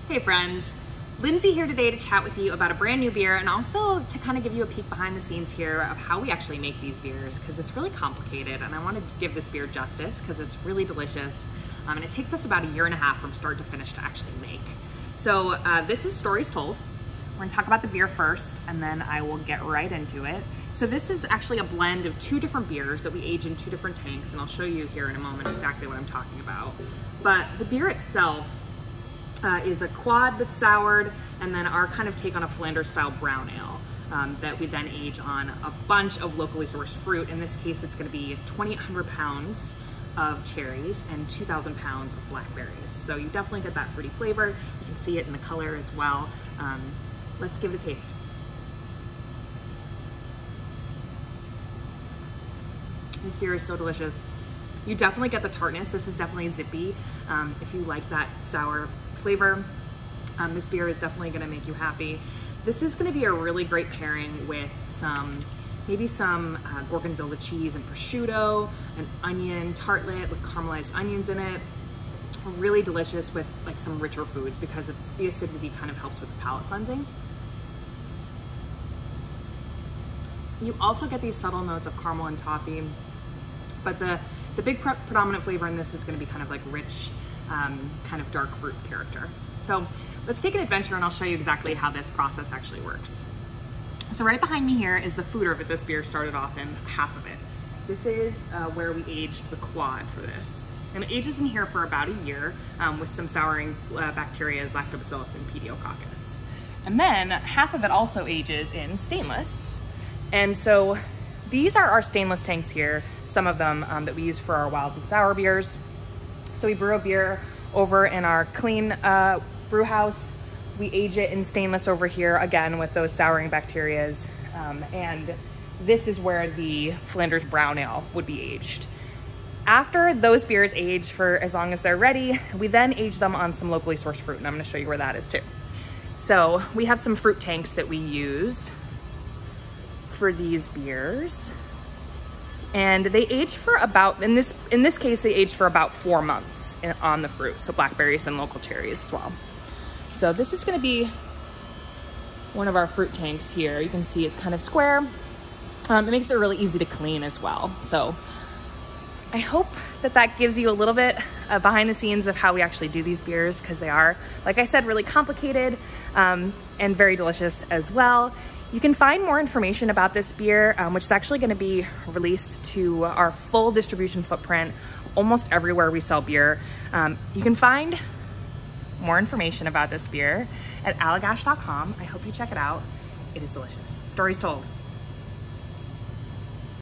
Hey friends, Lindsay here today to chat with you about a brand new beer and also to kind of give you a peek behind the scenes here of how we actually make these beers, because it's really complicated and I wanted to give this beer justice because it's really delicious and it takes us about a year and a half from start to finish to actually make. So this is Stories Told. We're gonna talk about the beer first and then I will get right into it. So this is actually a blend of two different beers that we age in two different tanks, and I'll show you here in a moment exactly what I'm talking about. But the beer itself is a quad that's soured, and then our kind of take on a flemish-style brown ale that we then age on a bunch of locally sourced fruit. In this case, it's gonna be 2,800 pounds of cherries and 2,000 pounds of blackberries. So you definitely get that fruity flavor. You can see it in the color as well. Let's give it a taste. This beer is so delicious. You definitely get the tartness. This is definitely zippy. If you like that sour flavor, this beer is definitely gonna make you happy. This is gonna be a really great pairing with maybe some gorgonzola cheese and prosciutto, an onion tartlet with caramelized onions in it. Really delicious with like some richer foods because the acidity kind of helps with the palate cleansing. You also get these subtle notes of caramel and toffee, but the big predominant flavor in this is gonna be kind of like rich, kind of dark fruit character. So let's take an adventure and I'll show you exactly how this process actually works. So right behind me here is the fooder that this beer started off in, half of it. This is where we aged the quad for this. And it ages in here for about a year with some souring bacteria, lactobacillus and pediococcus. And then half of it also ages in stainless. And so these are our stainless tanks here, some of them that we use for our wild and sour beers. So we brew a beer over in our clean brew house. We age it in stainless over here, again, with those souring bacterias. And this is where the Flanders Brown Ale would be aged. After those beers age for as long as they're ready, we then age them on some locally sourced fruit, and I'm gonna show you where that is too. So we have some fruit tanks that we use for these beers. And they age for about, in this case, they age for about 4 months on the fruit. So blackberries and local cherries as well. So this is gonna be one of our fruit tanks here. You can see it's kind of square. It makes it really easy to clean as well. So I hope that that gives you a little bit behind the scenes of how we actually do these beers, because they are, like I said, really complicated and very delicious as well. You can find more information about this beer, which is actually gonna be released to our full distribution footprint almost everywhere we sell beer. You can find more information about this beer at allagash.com. I hope you check it out. It is delicious. Stories Told.